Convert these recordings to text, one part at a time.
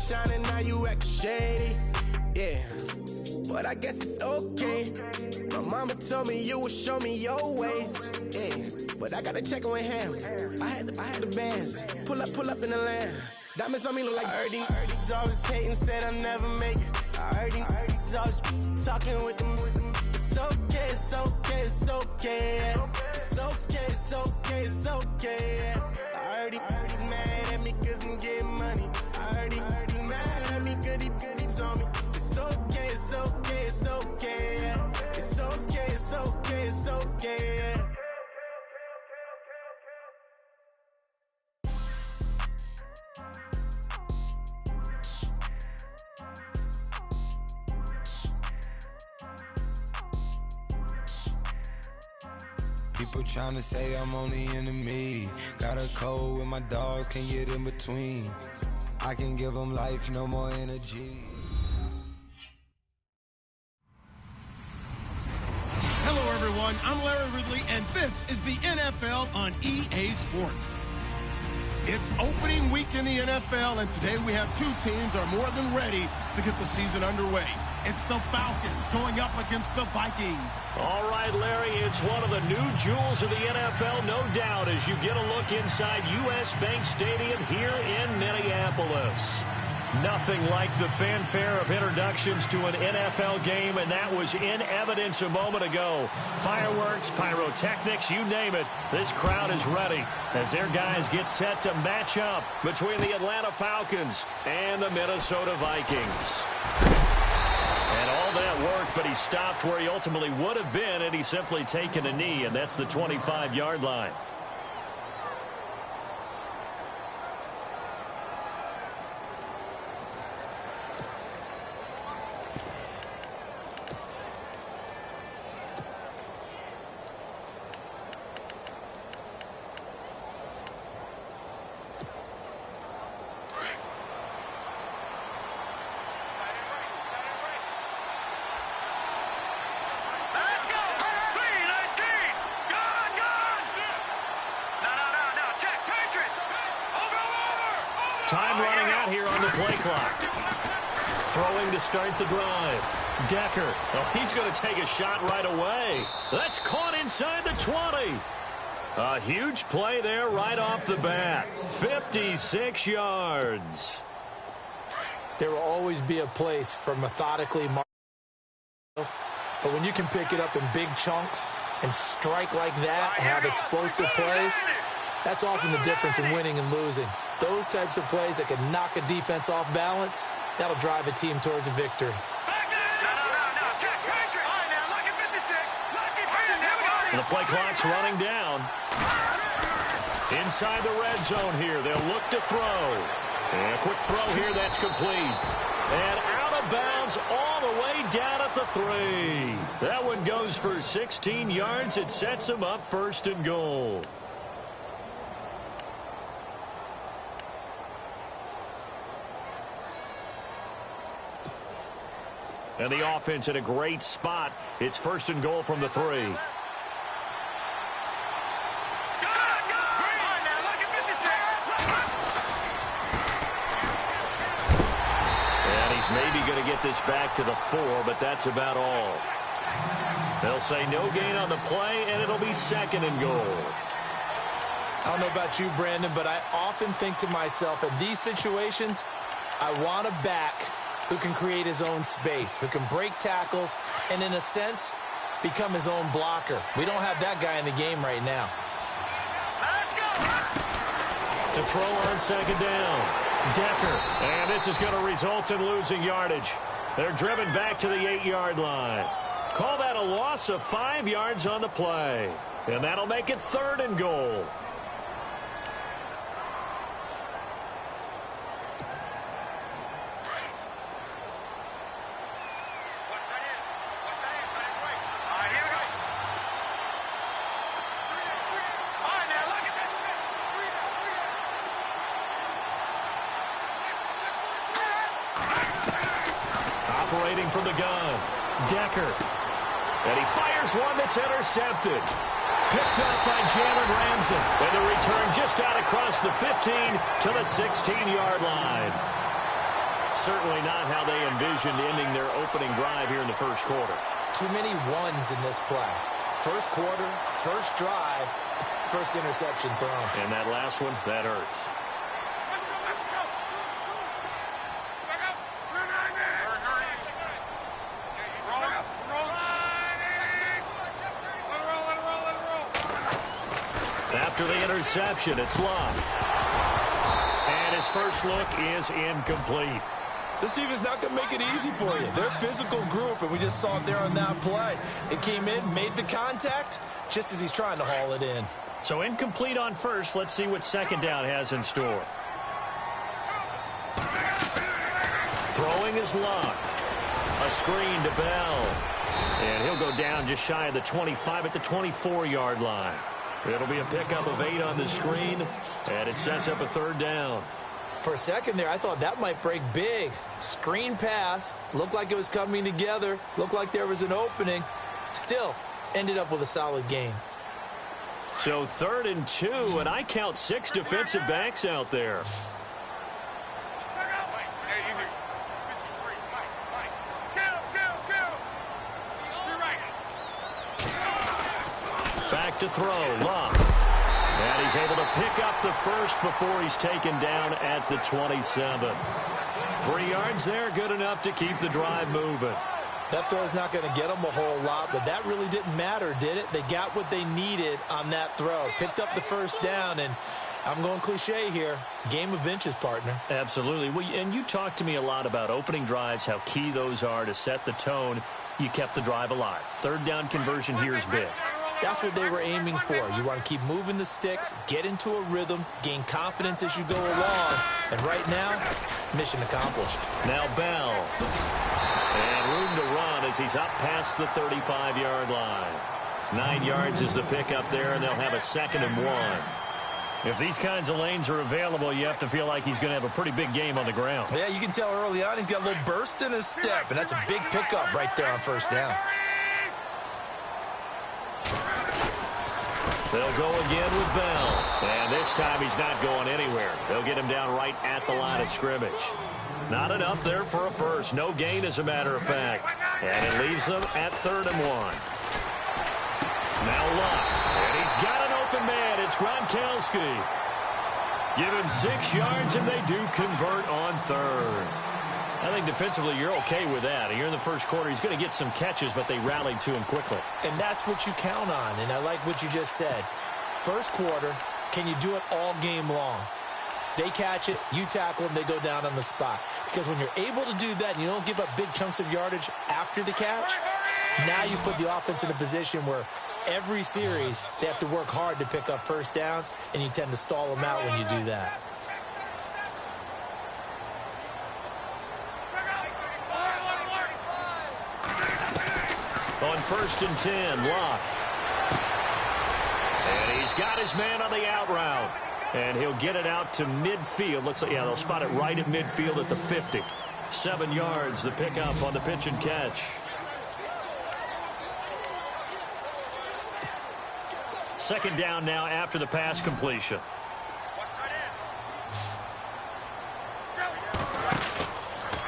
shining, now you acting shady. Yeah, but I guess it's okay. My mama told me you would show me your ways. Yeah, but I gotta check with him. I had the bands. Pull up in the land. Diamonds on me look like Erdy. Erdy's always hating, said I'll never make it. Erdy's always talking with them. It's okay, it's okay, it's okay. It's okay, it's okay, it's okay. Erdy's mad at me cause I'm getting money. Erdy's mad at me cause he's on me. It's okay, it's okay, it's okay. It's okay, it's okay, it's okay. People tryna say I'm only enemy. Got a code with my dogs, can't get in between. I can give them life, no more energy. Hello, everyone. I'm Larry Ridley, and this is the NFL on EA Sports. It's opening week in the NFL, and today we have two teams are more than ready to get the season underway. It's the Falcons going up against the Vikings. All right, Larry, it's one of the new jewels of the NFL, no doubt, as you get a look inside U.S. Bank Stadium here in Minneapolis. Nothing like the fanfare of introductions to an NFL game, and that was in evidence a moment ago. Fireworks, pyrotechnics, you name it. This crowd is ready as their guys get set to match up between the Atlanta Falcons and the Minnesota Vikings. And all that worked, but he stopped where he ultimately would have been had he simply taken a knee, and that's the 25-yard line. Time running out here on the play clock. Throwing to start the drive. Decker. Oh, he's going to take a shot right away. That's caught inside the 20. A huge play there right off the bat. 56 yards. There will always be a place for methodically marking, but when you can pick it up in big chunks and strike like that, have explosive plays, that's often the difference in winning and losing. Those types of plays that can knock a defense off balance, that'll drive a team towards a victory. The play clock's running down. Inside the red zone here, they'll look to throw. And a quick throw here, that's complete. And out of bounds all the way down at the 3. That one goes for 16 yards. It sets them up first and goal. And the offense in a great spot. It's first and goal from the 3. And he's maybe going to get this back to the 4, but that's about all. They'll say no gain on the play, and it'll be second and goal. I don't know about you, Brandon, but I often think to myself, in these situations, I want a back who can create his own space, who can break tackles, and in a sense, become his own blocker. We don't have that guy in the game right now. To throw on second down. Decker. And this is going to result in losing yardage. They're driven back to the 8-yard line. Call that a loss of 5 yards on the play. And that'll make it third and goal. Operating from the gun, Decker. And he fires one that's intercepted. Picked up by Jalen Ramsey. And the return just out across the 15 to the 16-yard line. Certainly not how they envisioned ending their opening drive here in the first quarter. Too many ones in this play. First quarter, first drive, first interception thrown. And that last one, that hurts. After the interception, it's Love. And his first look is incomplete. This team is not going to make it easy for you. They're a physical group, and we just saw it there on that play. It came in, made the contact, just as he's trying to haul it in. So incomplete on first. Let's see what second down has in store. Throwing is Luck. A screen to Bell. And he'll go down just shy of the 25 at the 24-yard line. It'll be a pickup of 8 on the screen, and it sets up a third down. For a second there, I thought that might break big. Screen pass. Looked like it was coming together. Looked like there was an opening. Still, ended up with a solid game. So 3rd and 2, and I count 6 defensive backs out there. Back to throw, Love. And he's able to pick up the first before he's taken down at the 27. 3 yards there, good enough to keep the drive moving. That throw's not going to get them a whole lot, but that really didn't matter, did it? They got what they needed on that throw. Picked up the first down, and I'm going cliche here. Game of inches, partner. Absolutely. Well, and you talked to me a lot about opening drives, how key those are to set the tone. You kept the drive alive. 3rd down conversion here is big. That's what they were aiming for. You want to keep moving the sticks, get into a rhythm, gain confidence as you go along. And right now, mission accomplished. Now Bell. And room to run as he's up past the 35-yard line. 9 yards is the pickup there, and they'll have a 2nd and 1. If these kinds of lanes are available, you have to feel like he's going to have a pretty big game on the ground. Yeah, you can tell early on he's got a little burst in his step, and that's a big pickup right there on first down. They'll go again with Bell. And this time he's not going anywhere. They'll get him down right at the line of scrimmage. Not enough there for a first. No gain, as a matter of fact. And it leaves them at 3rd and 1. Now Luck. And he's got an open man. It's Gronkowski. Give him 6 yards, and they do convert on 3rd. I think defensively you're okay with that. Here in the first quarter, he's going to get some catches, but they rallied to him quickly. And that's what you count on, and I like what you just said. First quarter, can you do it all game long? They catch it, you tackle them, they go down on the spot. Because when you're able to do that and you don't give up big chunks of yardage after the catch, now you put the offense in a position where every series they have to work hard to pick up first downs, and you tend to stall them out when you do that. On 1st and 10, Locke. And he's got his man on the out route. And he'll get it out to midfield. Looks like, yeah, they'll spot it right at midfield at the 50. 7 yards, the pickup on the pitch and catch. Second down now after the pass completion.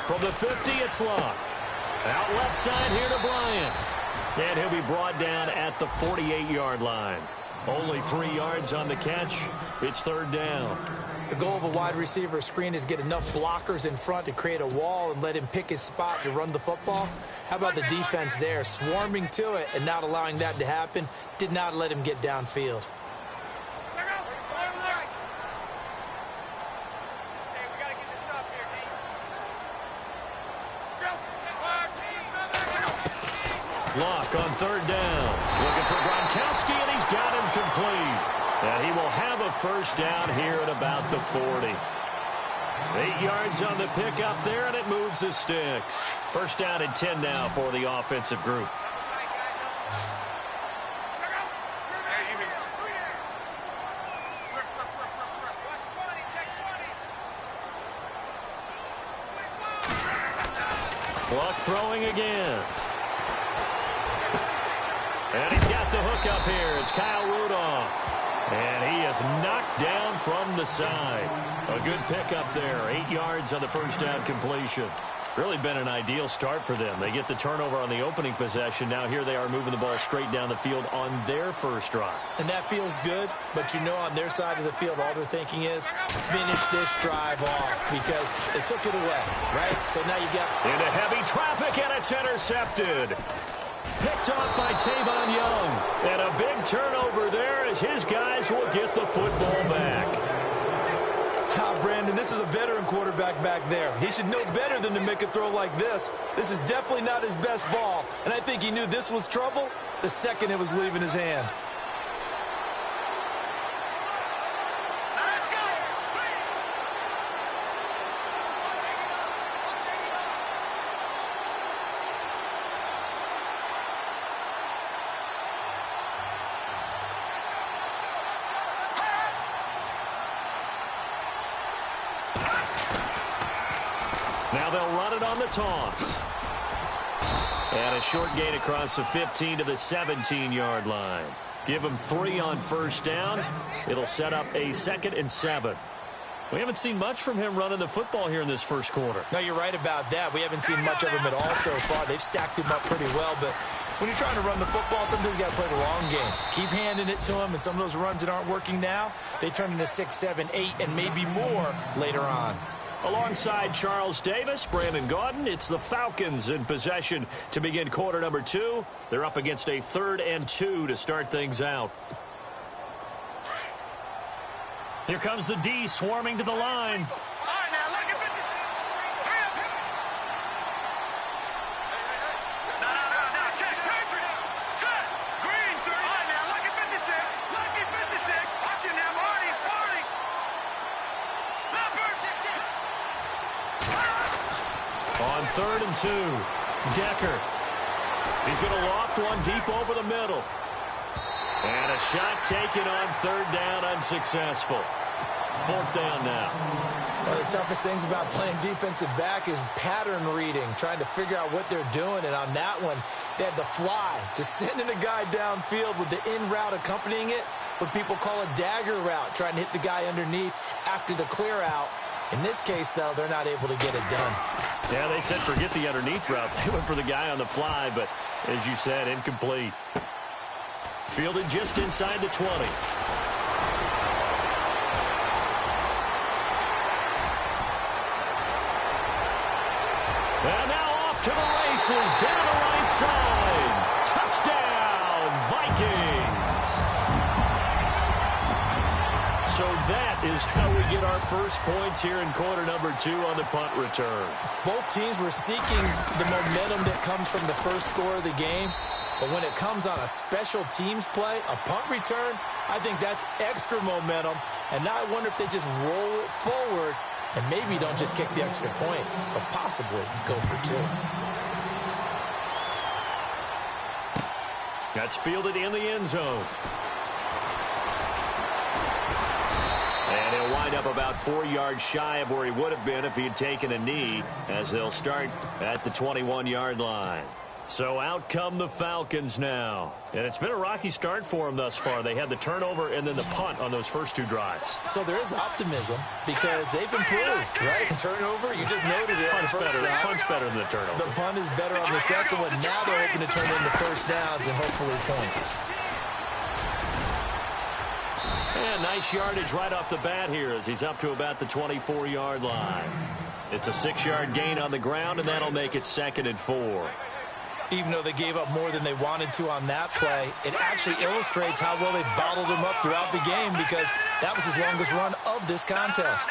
From the 50, it's Locke. Out left side here to Bryant. And he'll be brought down at the 48-yard line. Only 3 yards on the catch. It's 3rd down. The goal of a wide receiver screen is get enough blockers in front to create a wall and let him pick his spot to run the football. How about the defense there, swarming to it and not allowing that to happen? Did not let him get downfield. Locke on 3rd down. Looking for Gronkowski, and he's got him complete. And he will have a first down here at about the 40. 8 yards on the pickup there, and it moves the sticks. First down and 10 now for the offensive group. Luck throwing again. And he's got the hook up here. It's Kyle Rudolph. And he is knocked down from the side. A good pickup there. 8 yards on the first down completion. Really been an ideal start for them. They get the turnover on the opening possession. Now here they are moving the ball straight down the field on their first drive. And that feels good, but you know on their side of the field, all they're thinking is finish this drive off because they took it away, right? So now you got... Into heavy traffic, and it's intercepted. Picked off by Tavon Young. And a big turnover there as his guys will get the football back. Brandon, this is a veteran quarterback back there. He should know better than to make a throw like this. This is definitely not his best ball, and I think he knew this was trouble the second it was leaving his hand. Now they'll run it on the toss. And a short gain across the 15 to the 17-yard line. Give him 3 on first down. It'll set up a 2nd and 7. We haven't seen much from him running the football here in this first quarter. No, you're right about that. We haven't seen much of him at all so far. They've stacked him up pretty well, but when you're trying to run the football, sometimes you got to play the long game. Keep handing it to him, and some of those runs that aren't working now, they turn into 6, 7, 8, and maybe more later on. Alongside Charles Davis, Brandon Gaudin, it's the Falcons in possession to begin quarter number 2. They're up against a 3rd and 2 to start things out. Here comes the D swarming to the line. On 3rd and 2, Decker. He's going to loft one deep over the middle. And a shot taken on 3rd down, unsuccessful. 4th down now. One of the toughest things about playing defensive back is pattern reading, trying to figure out what they're doing. And on that one, they had the fly, just sending a guy downfield with the in route accompanying it, what people call a dagger route, trying to hit the guy underneath after the clear out. In this case, though, they're not able to get it done. Yeah, they said forget the underneath route. They went for the guy on the fly, but as you said, incomplete. Fielded just inside the 20. And now off to the races, down the right side. Touchdown, Vikings. So that is how we get our first points here in quarter number 2 on the punt return. Both teams were seeking the momentum that comes from the first score of the game. But when it comes on a special teams play, a punt return, I think that's extra momentum. And now I wonder if they just roll it forward and maybe don't just kick the extra point, but possibly go for 2. That's fielded in the end zone. And he'll wind up about 4 yards shy of where he would have been if he had taken a knee, as they'll start at the 21-yard line. So out come the Falcons now. And it's been a rocky start for them thus far. They had the turnover and then the punt on those first 2 drives. So there is optimism because they've improved, right? Turnover, you just noted it. Punt's better than the turnover. The punt is better on the second one. Now they're hoping to turn into first downs and hopefully points. And nice yardage right off the bat here as he's up to about the 24-yard line. It's a 6-yard gain on the ground, and that'll make it 2nd and 4. Even though they gave up more than they wanted to on that play, it actually illustrates how well they bottled him up throughout the game because that was his longest run of this contest.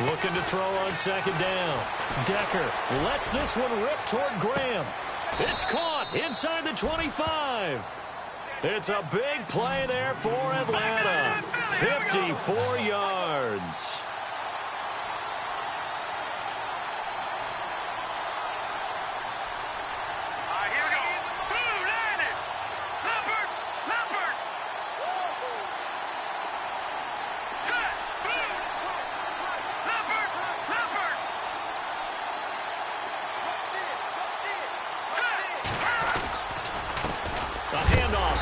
Looking to throw on 2nd down. Decker lets this one rip toward Graham. It's caught inside the 25. It's a big play there for Atlanta. 54 yards.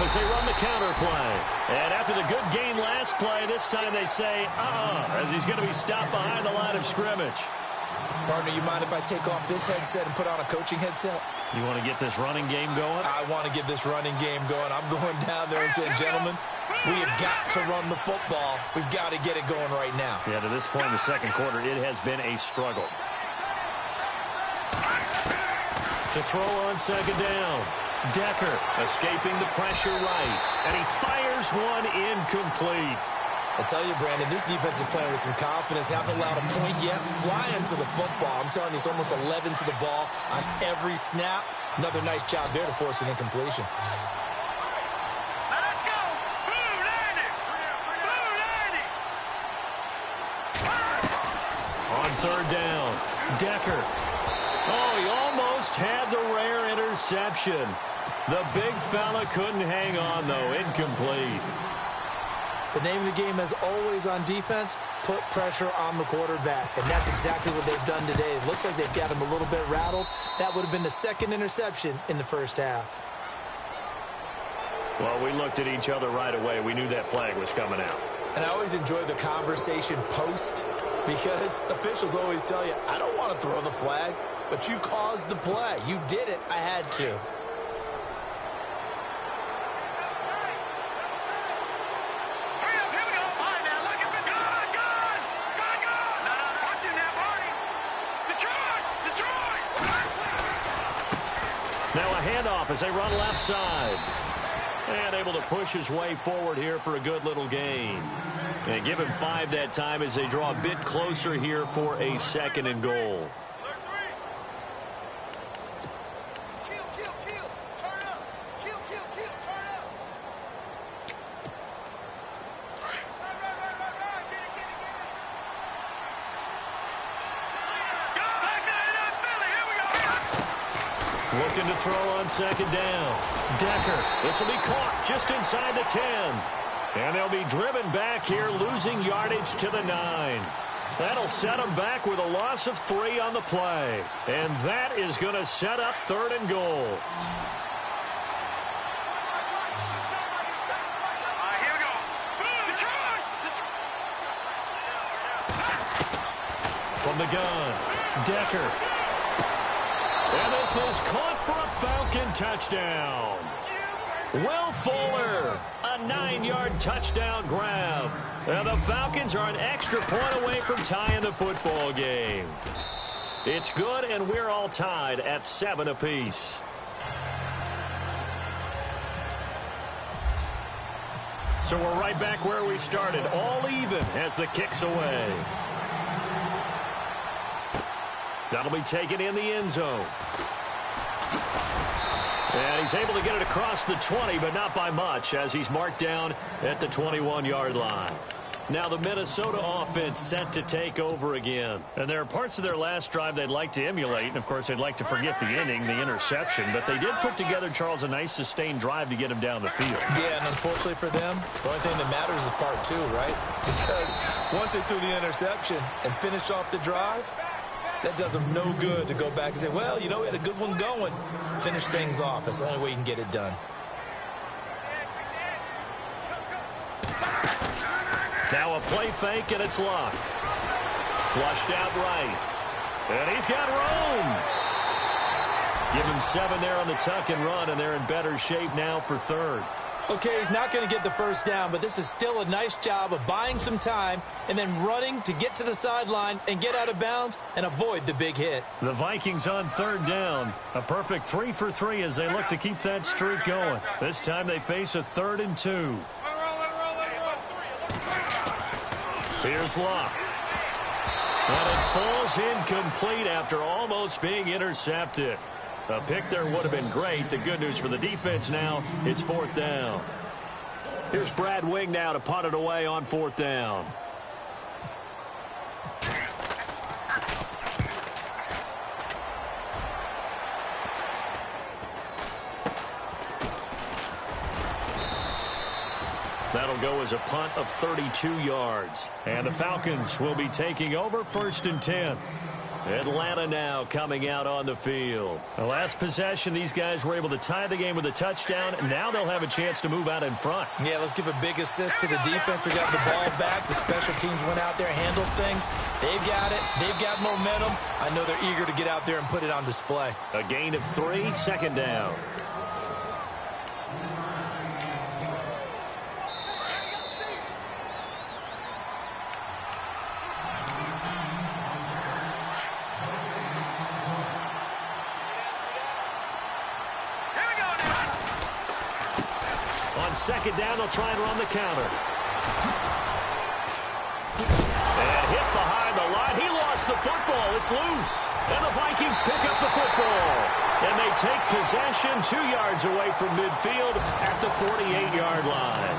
as they run the counter play. And after the good gain last play, this time they say, as he's going to be stopped behind the line of scrimmage. Partner, you mind if I take off this headset and put on a coaching headset? You want to get this running game going? I want to get this running game going. I'm going down there and saying, gentlemen, we have got to run the football. We've got to get it going right now. Yeah, to this point in the second quarter, it has been a struggle. To throw on second down. Decker escaping the pressure right. And he fires one incomplete. I tell you, Brandon, this defense is playing with some confidence. Haven't allowed a point yet. Flying to the football. I'm telling you, it's almost 11 to the ball on every snap. Another nice job there to force an incompletion. Let's go. On third down, Decker. Oh, he almost had the rare interception. The big fella couldn't hang on, though. Incomplete. The name of the game, as always on defense, put pressure on the quarterback. And that's exactly what they've done today. It looks like they've got him a little bit rattled. That would have been the second interception in the first half. Well, we looked at each other right away. We knew that flag was coming out. And I always enjoy the conversation post because officials always tell you, I don't want to throw the flag, but you caused the play. You did it. I had to. Now a handoff as they run left side. And able to push his way forward here for a good little gain. And give him 5 that time as they draw a bit closer here for a second and goal. Looking to throw on second down. Decker. This will be caught just inside the 10. And they'll be driven back here, losing yardage to the 9. That'll set them back with a loss of 3 on the play. And that is going to set up third and goal. Here we go. From the gun, Decker. And this is caught for a Falcon touchdown. Will Fuller, a 9-yard touchdown grab. And the Falcons are an extra point away from tying the football game. It's good, and we're all tied at 7 apiece. So we're right back where we started, all even as the kick's away. That'll be taken in the end zone. And he's able to get it across the 20, but not by much, as he's marked down at the 21-yard line. Now the Minnesota offense set to take over again. And there are parts of their last drive they'd like to emulate. And, of course, they'd like to forget the inning, the interception. But they did put together, Charles, a nice sustained drive to get him down the field. Yeah, and unfortunately for them, the only thing that matters is part 2, right? Because once they threw the interception and finished off the drive, that does them no good to go back and say, well, you know, we had a good one going. Finish things off. That's the only way you can get it done. Now a play fake, and it's Luck. Flushed out right. And he's got room. Give him 7 there on the tuck and run, and they're in better shape now for third. Okay, he's not going to get the first down, but this is still a nice job of buying some time and then running to get to the sideline and get out of bounds and avoid the big hit. The Vikings on third down. A perfect 3 for 3 as they look to keep that streak going. This time they face a 3rd and 2. Here's Luck. And it falls incomplete after almost being intercepted. A pick there would have been great. The good news for the defense now, it's 4th down. Here's Brad Wing now to punt it away on 4th down. That'll go as a punt of 32 yards. And the Falcons will be taking over 1st and 10. Atlanta now coming out on the field. The last possession, these guys were able to tie the game with a touchdown. Now they'll have a chance to move out in front. Yeah, let's give a big assist to the defense who got the ball back. The special teams went out there, handled things. They've got it. They've got momentum. I know they're eager to get out there and put it on display. A gain of 3, second down. Second down, they'll try and run the counter. And hit behind the line. He lost the football. It's loose. And the Vikings pick up the football. And they take possession 2 yards away from midfield at the 48-yard line.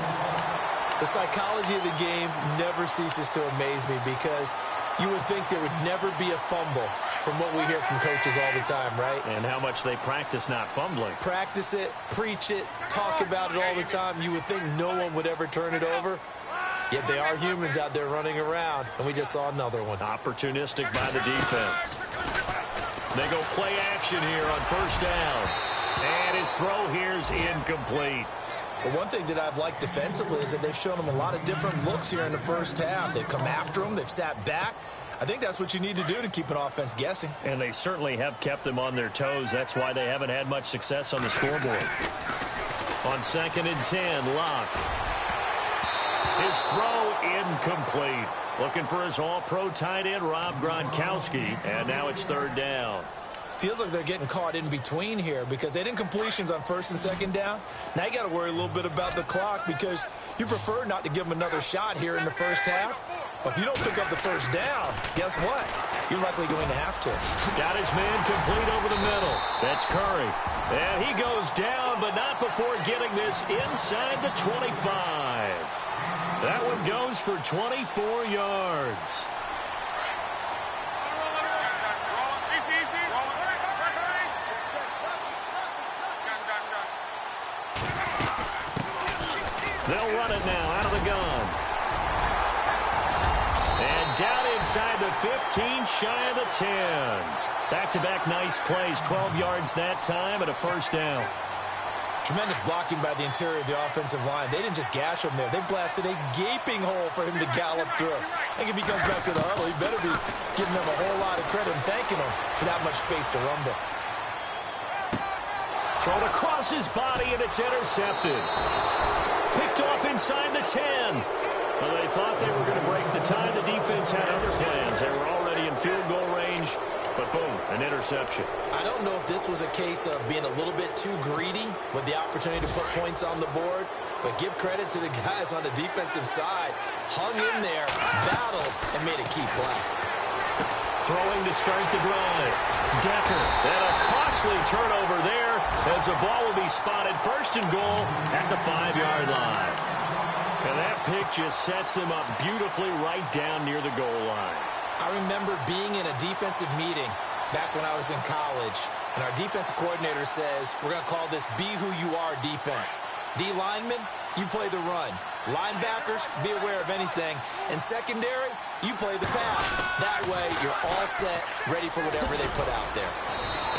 The psychology of the game never ceases to amaze me because you would think there would never be a fumble from what we hear from coaches all the time, right? And how much they practice not fumbling. Practice it, preach it, talk about it all the time. You would think no one would ever turn it over. Yet they are humans out there running around, and we just saw another one. Opportunistic by the defense. They go play action here on first down. And his throw here's incomplete. The one thing that I've liked defensively is that they've shown them a lot of different looks here in the first half. They've come after them. They've sat back. I think that's what you need to do to keep an offense guessing. And they certainly have kept them on their toes. That's why they haven't had much success on the scoreboard. On 2nd and 10, Locke. His throw incomplete. Looking for his all-pro tight end, Rob Gronkowski. And now it's 3rd down. Feels like they're getting caught in between here because they didn't completions on 1st and 2nd down. Now you got to worry a little bit about the clock because you prefer not to give them another shot here in the first half. But if you don't pick up the first down, guess what? You're likely going to have to. Got his man complete over the middle. That's Curry. And he goes down, but not before getting this inside the 25. That one goes for 24 yards. They'll run it now out of the gun. And down inside the 15, shy of the 10. Back-to-back nice plays, 12 yards that time and a first down. Tremendous blocking by the interior of the offensive line. They didn't just gash him there. They blasted a gaping hole for him to gallop through. I think if he comes back to the huddle, he better be giving them a whole lot of credit and thanking them for that much space to rumble. Thrown across his body, and it's intercepted. Picked off inside the 10. Well, they thought they were going to break the tie. The defense had other plans. They were already in field goal range, but boom, an interception. I don't know if this was a case of being a little bit too greedy with the opportunity to put points on the board, but give credit to the guys on the defensive side. Hung in there, battled, and made a key play. Throwing to start the drive. Decker. And a costly turnover there as the ball will be spotted 1st and goal at the 5-yard line. And that pick just sets him up beautifully right down near the goal line. I remember being in a defensive meeting back when I was in college, and our defensive coordinator says, we're going to call this Be Who You Are defense. D linemen, you play the run. Linebackers, be aware of anything. And secondary, you play the pass. That way, you're all set, ready for whatever they put out there.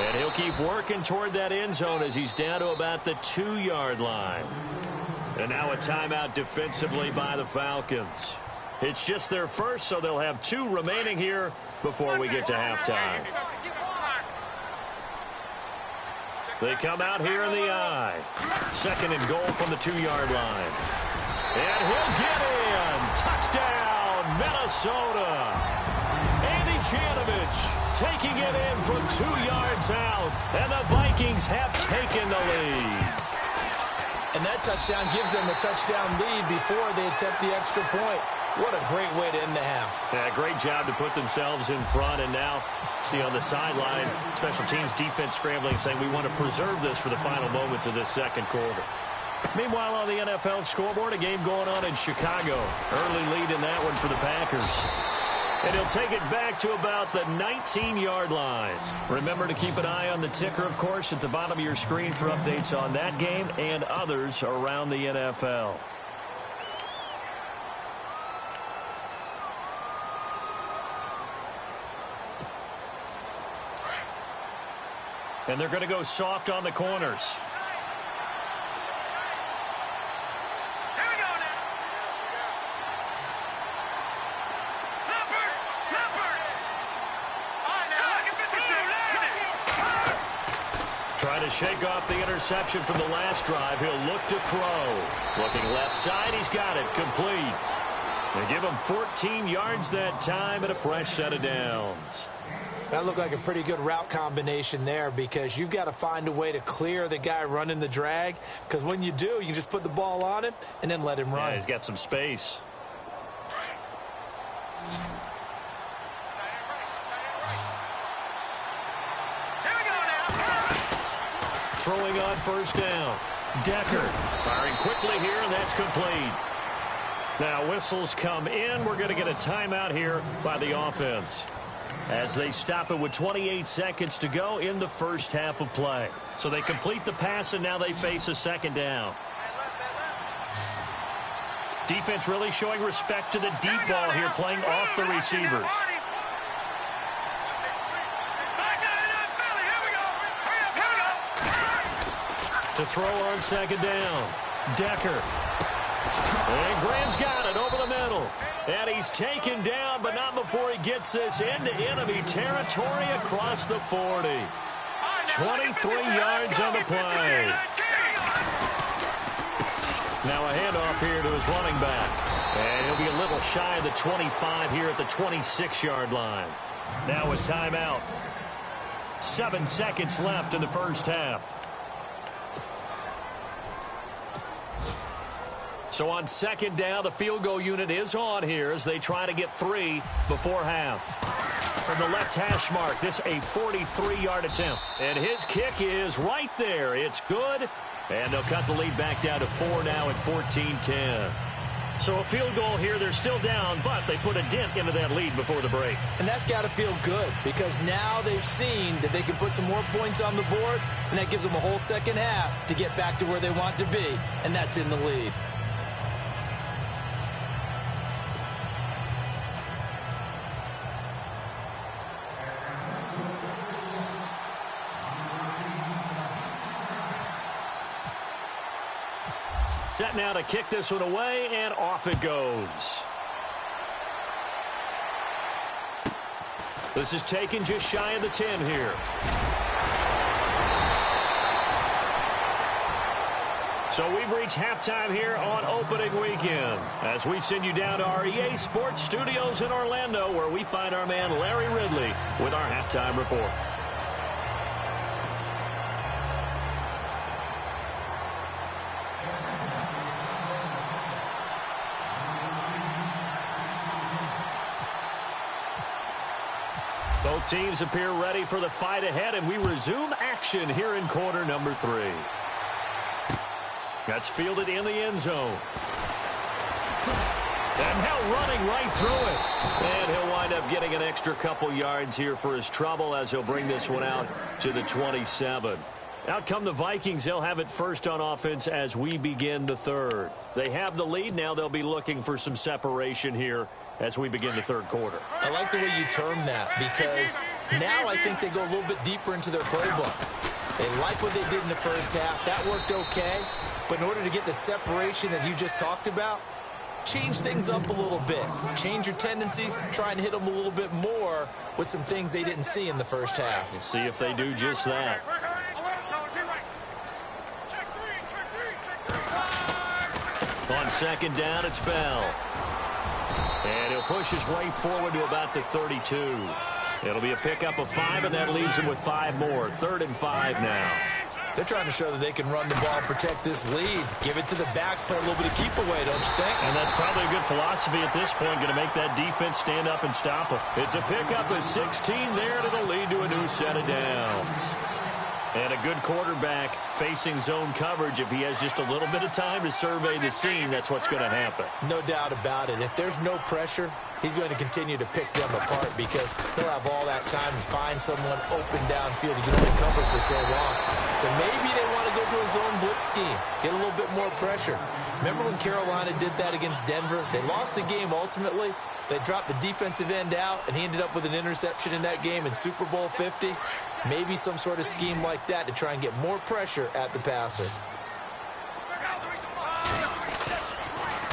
And he'll keep working toward that end zone as he's down to about the 2-yard line. And now a timeout defensively by the Falcons. It's just their first, so they'll have 2 remaining here before we get to halftime. They come out here in the I. 2nd and goal from the 2-yard line. And he'll get in. Touchdown, Minnesota. Andy Janovich taking it in from 2 yards out. And the Vikings have taken the lead. And that touchdown gives them a touchdown lead before they attempt the extra point. What a great way to end the half. Yeah, great job to put themselves in front. And now, see on the sideline, special teams defense scrambling, saying we want to preserve this for the final moments of this 2nd quarter. Meanwhile, on the NFL scoreboard, a game going on in Chicago. Early lead in that one for the Packers. And he'll take it back to about the 19-yard line. Remember to keep an eye on the ticker, of course, at the bottom of your screen for updates on that game and others around the NFL. And they're going to go soft on the corners. Trying to shake off the interception from the last drive. He'll look to throw. Looking left side. He's got it. Complete. They give him 14 yards that time and a fresh set of downs. That looked like a pretty good route combination there, because you've got to find a way to clear the guy running the drag, because when you do, you just put the ball on him and then let him run. Yeah, he's got some space. Throwing on first down. Decker firing quickly here, and that's complete. Now whistles come in. We're going to get a timeout here by the offense as they stop it with 28 seconds to go in the first half of play. So they complete the pass, and now they face a second down. Defense really showing respect to the deep ball here, playing off the receivers. To throw on second down. Decker. And Graham's got it over the middle. And he's taken down, but not before he gets this into enemy territory across the 40. 23 yards on the play. Now a handoff here to his running back. And he'll be a little shy of the 25 here at the 26-yard line. Now a timeout. 7 seconds left in the first half. So on second down, the field goal unit is on here as they try to get 3 before half. From the left hash mark, this a 43-yard attempt. And his kick is right there. It's good. And they'll cut the lead back down to 4 now at 14-10. So a field goal here. They're still down, but they put a dent into that lead before the break. And that's got to feel good, because now they've seen that they can put some more points on the board, and that gives them a whole second half to get back to where they want to be, and that's in the lead. Set now to kick this one away, and off it goes. This is taken just shy of the 10 here. So we've reached halftime here on opening weekend as we send you down to our EA Sports Studios in Orlando, where we find our man Larry Ridley with our halftime report. Both teams appear ready for the fight ahead, and we resume action here in quarter number 3. That's fielded in the end zone. And now running right through it. And he'll wind up getting an extra couple yards here for his trouble as he'll bring this one out to the 27. Out come the Vikings. They'll have it first on offense as we begin the third. They have the lead. Now they'll be looking for some separation here as we begin the third quarter. I like the way you term that, because now I think they go a little bit deeper into their playbook. They like what they did in the first half. That worked okay. But in order to get the separation that you just talked about, change things up a little bit. Change your tendencies, try and hit them a little bit more with some things they didn't see in the first half. We'll see if they do just that. On second down, it's Bell. And he'll push his way forward to about the 32. It'll be a pickup of 5, and that leaves him with 5 more. 3rd and 5 now. They're trying to show that they can run the ball and protect this lead. Give it to the backs, play a little bit of keep away, don't you think? And that's probably a good philosophy at this point, going to make that defense stand up and stop them. It's a pickup of 16 there that'll lead to a new set of downs. And a good quarterback facing zone coverage. If he has just a little bit of time to survey the scene, that's what's going to happen. No doubt about it. If there's no pressure, he's going to continue to pick them apart, because he'll have all that time to find someone open downfield. He can only cover for so long. So maybe they want to go to a zone blitz scheme, get a little bit more pressure. Remember when Carolina did that against Denver? They lost the game ultimately. They dropped the defensive end out, and he ended up with an interception in that game in Super Bowl 50. Maybe some sort of scheme like that to try and get more pressure at the passer.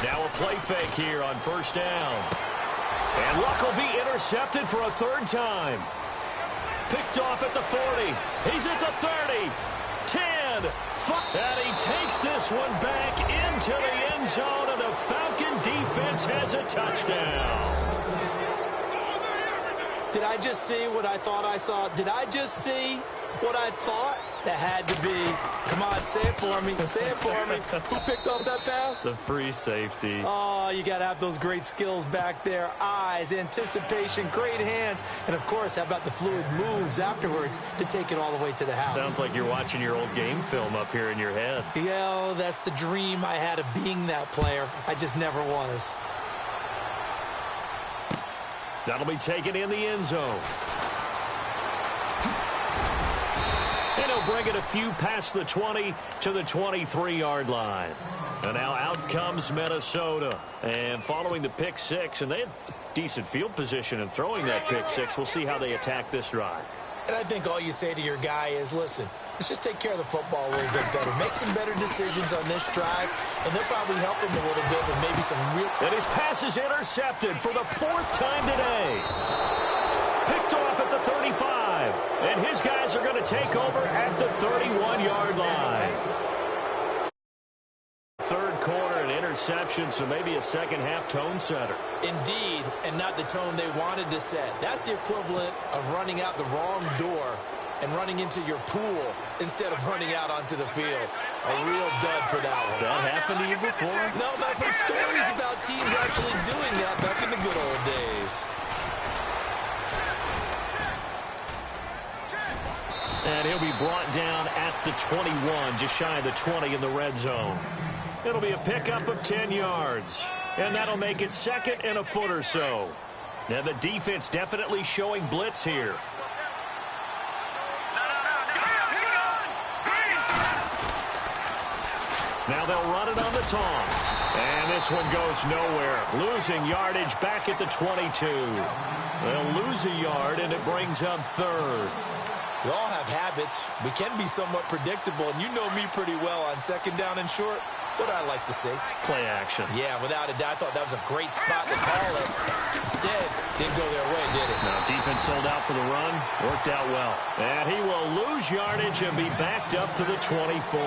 Now a play fake here on first down. And Luck will be intercepted for a third time. Picked off at the 40. He's at the 30. 10. And he takes this one back into the end zone, and the Falcon defense has a touchdown. Did I just see what I thought I saw? Did I just see what I thought? That had to be. Come on, say it for me. Say it for me. Who picked up that pass? The free safety. Oh, you got to have those great skills back there. Eyes, anticipation, great hands. And, of course, how about the fluid moves afterwards to take it all the way to the house? Sounds like you're watching your old game film up here in your head. Yo, that's the dream I had of being that player. I just never was. That'll be taken in the end zone. And he'll bring it a few past the 20 to the 23-yard line. And now out comes Minnesota. And following the pick six, and they had decent field position in throwing that pick six. We'll see how they attack this drive. And I think all you say to your guy is, listen, let's just take care of the football a little bit better. Make some better decisions on this drive, and they'll probably help him a little bit with maybe some real... And his pass is intercepted for the fourth time today. Picked off at the 35. And his guys are going to take over at the 31-yard line. Third quarter, an interception, so maybe a second-half tone setter. Indeed, and not the tone they wanted to set. That's the equivalent of running out the wrong door and running into your pool instead of running out onto the field. A real dud for that one. Has that happened to you before? No, but I've heard stories about teams actually doing that back in the good old days. And he'll be brought down at the 21, just shy of the 20 in the red zone. It'll be a pickup of 10 yards. And that'll make it second and a foot or so. Now the defense definitely showing blitz here. Now they'll run it on the toss. And this one goes nowhere. Losing yardage back at the 22. They'll lose a yard, and it brings up third. We all have habits. We can be somewhat predictable, and you know me pretty well on second down and short. What I like to see. Play action. Yeah, without a doubt, I thought that was a great spot to call it. Instead, didn't go their way, did it? Now, defense sold out for the run. Worked out well. And he will lose yardage and be backed up to the 24.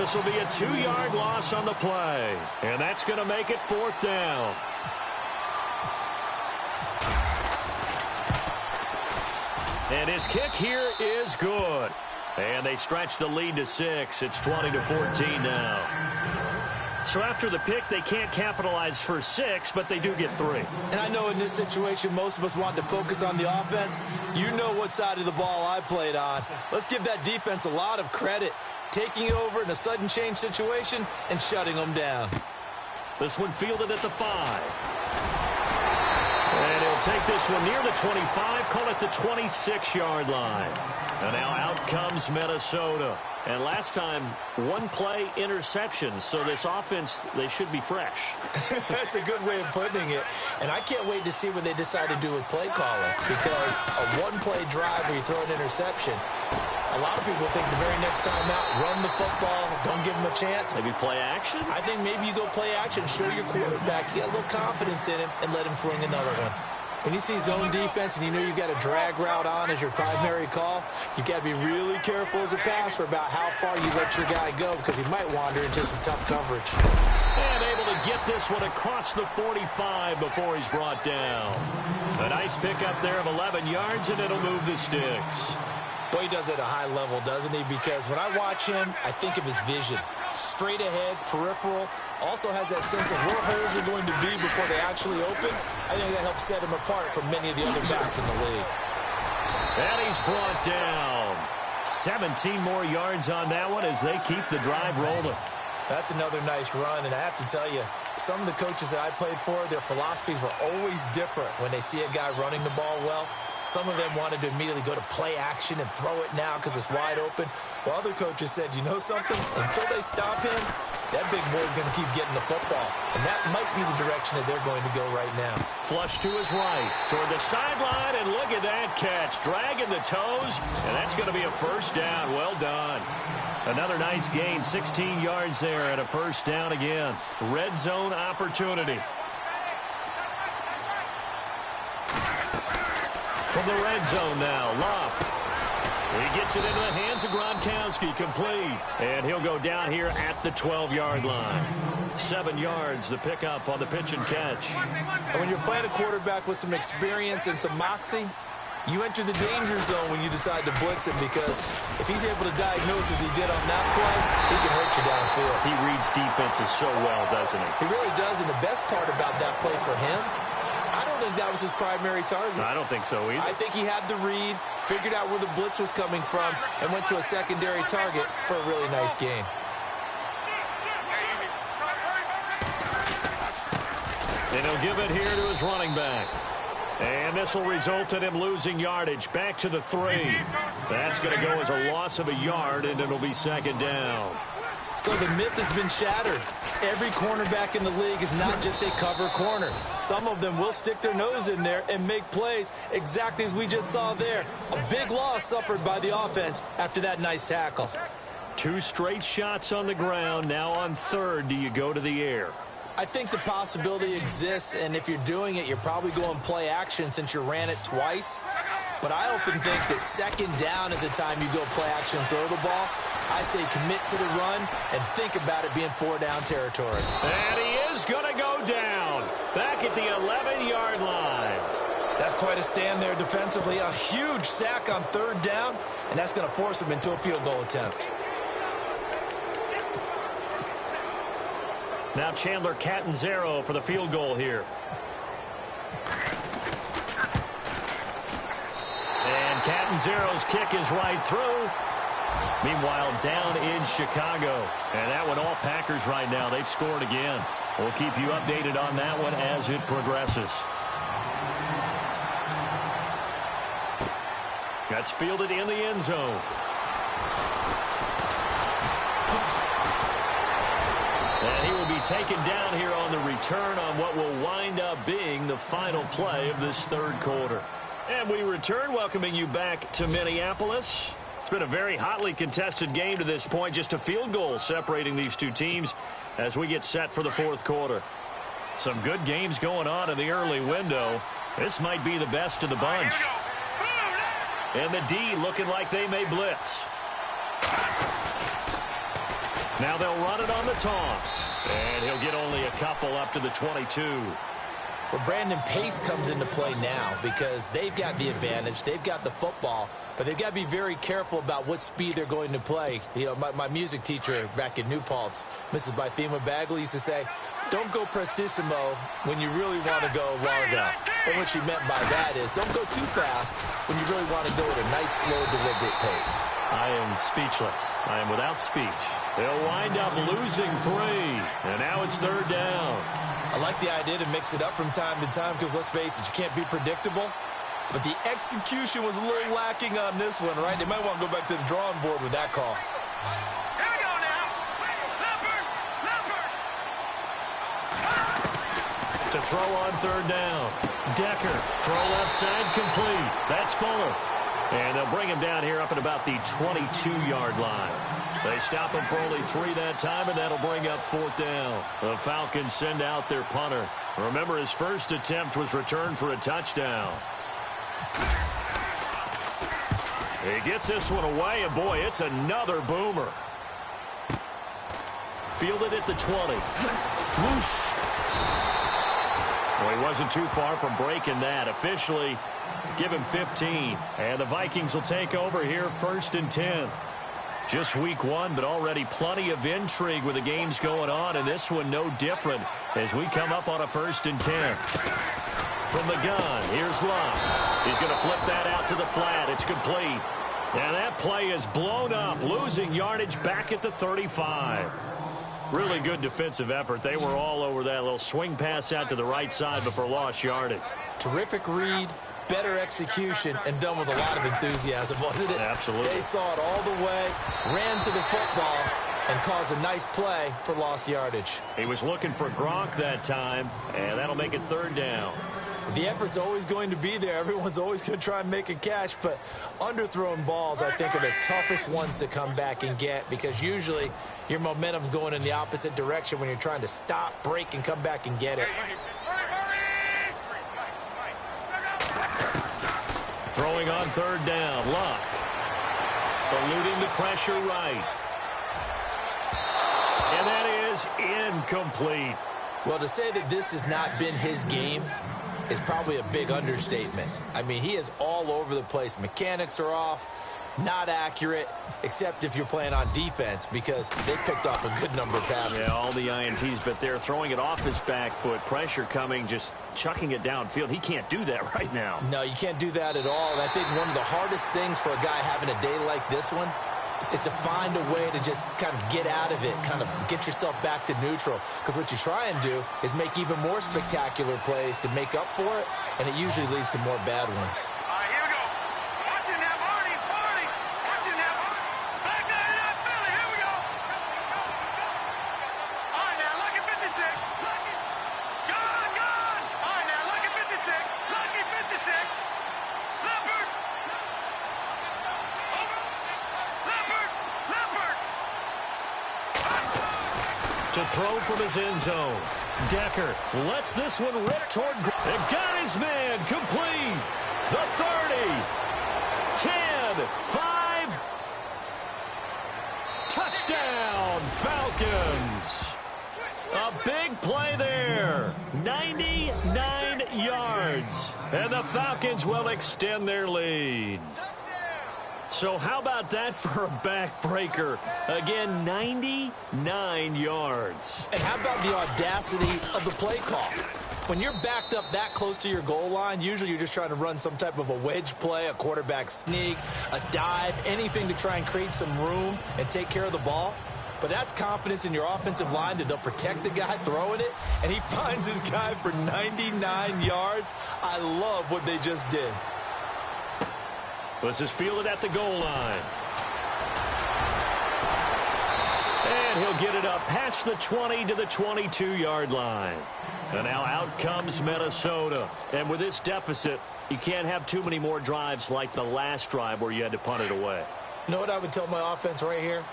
This will be a 2-yard loss on the play. And that's going to make it fourth down. And his kick here is good. And they stretch the lead to 6. It's 20-14 now. So after the pick, they can't capitalize for 6, but they do get 3. And I know in this situation, most of us want to focus on the offense. You know what side of the ball I played on. Let's give that defense a lot of credit. Taking over in a sudden change situation and shutting them down. This one fielded at the 5. And he'll take this one near the 25, call it the 26-yard line. And now out comes Minnesota. And last time, one-play interception. So this offense, they should be fresh. That's a good way of putting it. And I can't wait to see what they decide to do with play calling. Because a one-play drive where you throw an interception, a lot of people think the very next time out, run the football, don't give them a chance. Maybe play action? I think maybe you go play action, show your quarterback, get a little confidence in him, and let him fling another one. When you see zone defense and you know you've got a drag route on as your primary call, you've got to be really careful as a passer about how far you let your guy go because he might wander into some tough coverage. And able to get this one across the 45 before he's brought down. A nice pickup there of 11 yards, and it'll move the sticks. Boy, he does it at a high level, doesn't he? Because when I watch him, I think of his vision. Straight ahead, peripheral, also has that sense of where holes are going to be before they actually open. I think that helps set him apart from many of the other backs in the league. And he's brought down. 17 more yards on that one as they keep the drive rolling. That's another nice run, and I have to tell you, some of the coaches that I played for, their philosophies were always different when they see a guy running the ball well Some of them wanted to immediately go to play action and throw it now because it's wide open. While other coaches said, you know something? Until they stop him, that big boy's going to keep getting the football. And that might be the direction that they're going to go right now. Flush to his right, toward the sideline, and look at that catch. Dragging the toes, and that's going to be a first down. Well done. Another nice gain, 16 yards there, and a first down again. Red zone opportunity. From the red zone now, Love. He gets it into the hands of Gronkowski, complete. And he'll go down here at the 12-yard line. 7 yards, the pickup on the pitch and catch. And when you're playing a quarterback with some experience and some moxie, you enter the danger zone when you decide to blitz him, because if he's able to diagnose as he did on that play, he can hurt you downfield. He reads defenses so well, doesn't he? He really does, and the best part about that play for him, I don't think that was his primary target. I don't think so either. I think he had the read, figured out where the blitz was coming from, and went to a secondary target for a really nice gain. And he'll give it here to his running back. And this will result in him losing yardage. Back to the 3. That's going to go as a loss of a yard, and it'll be second down. So the myth has been shattered. Every cornerback in the league is not just a cover corner. Some of them will stick their nose in there and make plays exactly as we just saw there. A big loss suffered by the offense after that nice tackle. 2 straight shots on the ground. Now on third, do you go to the air? I think the possibility exists, and if you're doing it, you're probably going play action since you ran it twice. But I often think that second down is a time you go play action and throw the ball. I say commit to the run and think about it being 4-down territory. And he is going to go down back at the 11-yard line. That's quite a stand there defensively. A huge sack on third down, and that's going to force him into a field goal attempt. Now Chandler Catanzaro for the field goal here. And Catanzaro's kick is right through. Meanwhile, down in Chicago. And that one all Packers right now. They've scored again. We'll keep you updated on that one as it progresses. That's fielded in the end zone. And he will be taken down here on the return on what will wind up being the final play of this third quarter. And we return, welcoming you back to Minneapolis. It's been a very hotly contested game to this point. Just a field goal separating these two teams as we get set for the fourth quarter. Some good games going on in the early window. This might be the best of the bunch. And the D looking like they may blitz. Now they'll run it on the toss. And he'll get only a couple up to the 22. Well, Brandon, pace comes into play now because they've got the advantage. They've got the football, but they've got to be very careful about what speed they're going to play. You know, my music teacher back in New Paltz, Mrs. Bythema Bagley, used to say, don't go prestissimo when you really want to go largo. And what she meant by that is don't go too fast when you really want to go at a nice, slow, deliberate pace. I am speechless. I am without speech. They'll wind up losing 3. And now it's third down. I like the idea to mix it up from time to time because, let's face it, you can't be predictable. But the execution was a little lacking on this one, right? They might want to go back to the drawing board with that call. Here we go now. Leopard. To throw on third down. Decker, throw left side, complete. That's Fuller. And they'll bring him down here up at about the 22-yard line. They stop him for only 3 that time, and that'll bring up fourth down. The Falcons send out their punter. Remember, his first attempt was returned for a touchdown. He gets this one away, and boy, it's another boomer. Fielded at the 20. Whoosh. Well, he wasn't too far from breaking that. Officially, give him 15. And the Vikings will take over here, 1st and 10. Just week 1, but already plenty of intrigue with the games going on, and this one no different as we come up on a 1st and 10. From the gun, here's Love. He's going to flip that out to the flat. It's complete. And that play is blown up, losing yardage back at the 35. Really good defensive effort. They were all over that little swing pass out to the right side before lost yardage. Terrific read, better execution and done with a lot of enthusiasm, wasn't it? Absolutely. They saw it all the way, ran to the football, and caused a nice play for lost yardage. He was looking for Gronk that time, and that'll make it 3rd down. The effort's always going to be there. Everyone's always going to try and make a catch, but underthrown balls, I think, are the toughest ones to come back and get because usually your momentum's going in the opposite direction when you're trying to stop, break, and come back and get it. Throwing on 3rd down, Luck. Eluding the pressure right. And that is incomplete. Well, to say that this has not been his game is probably a big understatement. I mean, he is all over the place. Mechanics are off, not accurate, except if you're playing on defense because they picked off a good number of passes. Yeah, all the INTs, but they're throwing it off his back foot. Pressure coming, just chucking it downfield. He can't do that right now. No, you can't do that at all. And I think one of the hardest things for a guy having a day like this one is to find a way to just kind of get out of it, kind of get yourself back to neutral. Because what you try and do is make even more spectacular plays to make up for it, and it usually leads to more bad ones. All right, here we go. Watching that, Marty. Watching that. Back there, not Philly. Here we go. All right, now, look at 56. Gone. All right, now, look at 56. Lucky 56. Leopard. To throw from his end zone. Decker lets this one rip toward. And got his man complete. The 30. 10. 5. Touchdown, Falcons. A big play there. 99 yards. And the Falcons will extend their lead. So how about that for a backbreaker? Again, 99 yards. And how about the audacity of the play call? When you're backed up that close to your goal line, usually you're just trying to run some type of a wedge play, a quarterback sneak, a dive, anything to try and create some room and take care of the ball. But that's confidence in your offensive line that they'll protect the guy throwing it, and he finds his guy for 99 yards. I love what they just did. This is fielded at the goal line. And he'll get it up past the 20 to the 22-yard line. And now out comes Minnesota. And with this deficit, you can't have too many more drives like the last drive where you had to punt it away. You know what I would tell my offense right here?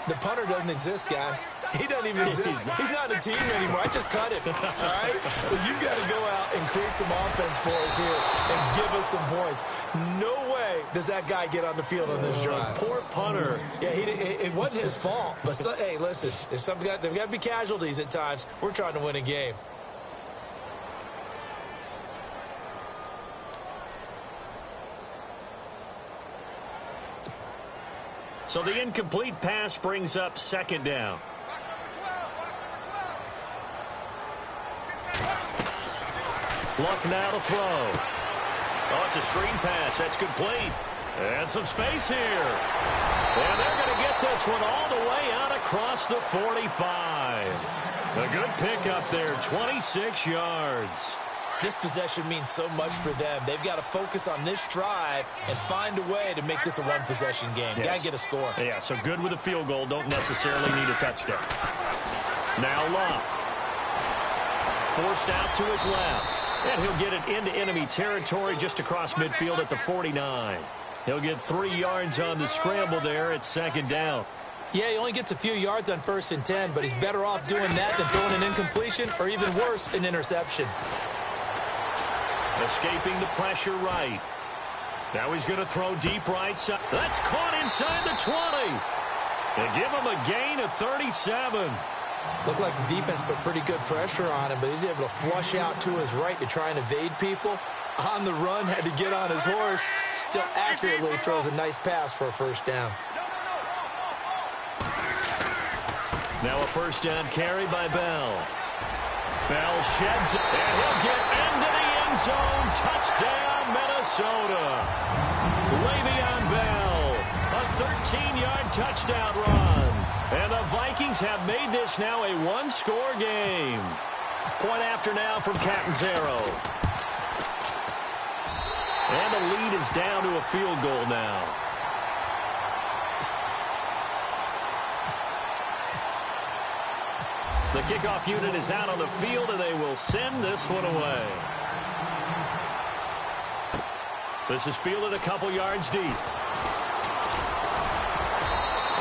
The punter doesn't exist, guys. He doesn't even exist. He's not a team anymore. I just cut him. All right? So you've got to go out and create some offense for us here and give us some points. No way does that guy get on the field on this drive. Poor punter. Yeah, it wasn't his fault. But, hey, listen, there's got to be casualties at times. We're trying to win a game. So the incomplete pass brings up 2nd down. Luck now to throw. Oh, it's a screen pass. That's complete. And some space here. And they're going to get this one all the way out across the 45. A good pickup there, 26 yards. This possession means so much for them. They've got to focus on this drive and find a way to make this a one-possession game. Yes. Got to get a score. Yeah, so good with a field goal. Don't necessarily need a touchdown. Now Luck. Forced out to his left. And he'll get it into enemy territory just across midfield at the 49. He'll get 3 yards on the scramble there at 2nd down. Yeah, he only gets a few yards on 1st and 10, but he's better off doing that than throwing an incompletion or even worse, an interception. Escaping the pressure right. Now he's going to throw deep right side. That's caught inside the 20. They give him a gain of 37. Looked like the defense put pretty good pressure on him, but he's able to flush out to his right to try and evade people. On the run, had to get on his horse. Still accurately throws a nice pass for a 1st down. Now a 1st down carry by Bell. Bell sheds it, and he'll get into the end zone. Touchdown, Minnesota. Le'Veon Bell, a 13-yard touchdown run. And the Vikings have made this now a one-score game. Point after now from Catanzaro. And the lead is down to a field goal now. The kickoff unit is out on the field, and they will send this one away. This is fielded a couple yards deep.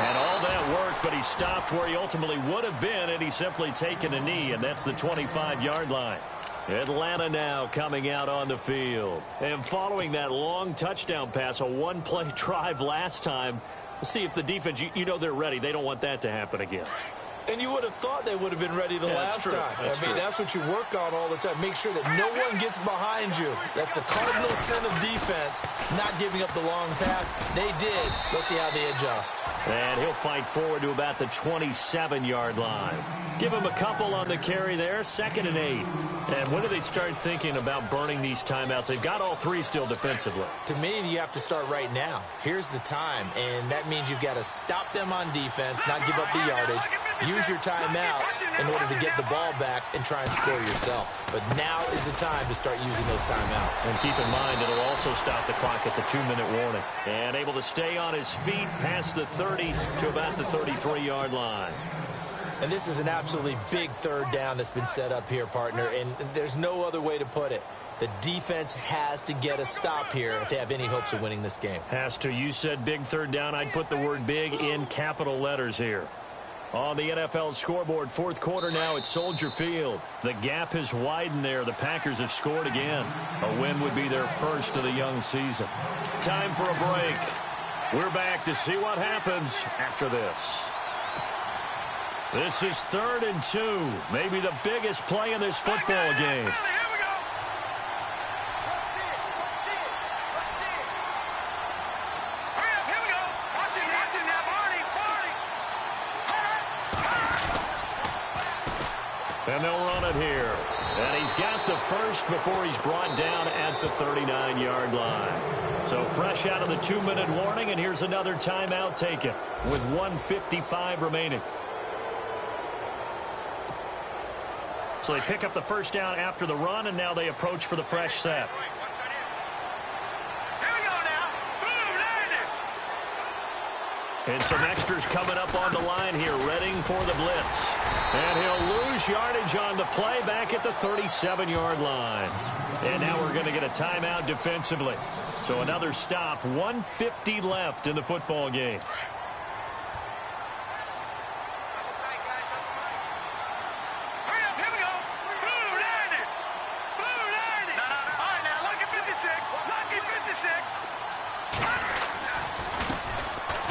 And all that work, but he stopped where he ultimately would have been, and he's simply taken a knee, and that's the 25-yard line. Atlanta now coming out on the field. And following that long touchdown pass, a one-play drive last time, let's see if the defense, you know they're ready. They don't want that to happen again. And you would have thought they would have been ready the last time. That's what you work on all the time. Make sure that no one gets behind you. That's the cardinal sin of defense, not giving up the long pass. They did. Let's see how they adjust. And he'll fight forward to about the 27-yard line. Give him a couple on the carry there, 2nd and 8. And when do they start thinking about burning these timeouts? They've got all three still defensively. To me, you have to start right now. Here's the time, and that means you've got to stop them on defense, not give up the yardage. Use your timeouts in order to get the ball back and try and score yourself. But now is the time to start using those timeouts. And keep in mind, it'll also stop the clock at the 2-minute warning. And able to stay on his feet past the 30 to about the 33-yard line. And this is an absolutely big third down that's been set up here, partner, and there's no other way to put it. The defense has to get a stop here if they have any hopes of winning this game. Has to. You said big third down. I'd put the word big in capital letters here. On the NFL scoreboard, 4th quarter now at Soldier Field. The gap has widened there. The Packers have scored again. A win would be their first of the young season. Time for a break. We're back to see what happens after this. This is 3rd and 2. Maybe the biggest play in this football game. And they'll run it here. And he's got the first before he's brought down at the 39-yard line. So fresh out of the 2-minute warning, and here's another timeout taken with 1:55 remaining. So they pick up the first down after the run, and now they approach for the fresh set. And some extras coming up on the line here, readying for the blitz. And he'll lose yardage on the play back at the 37-yard line. And now we're going to get a timeout defensively. So another stop, 1:50 left in the football game.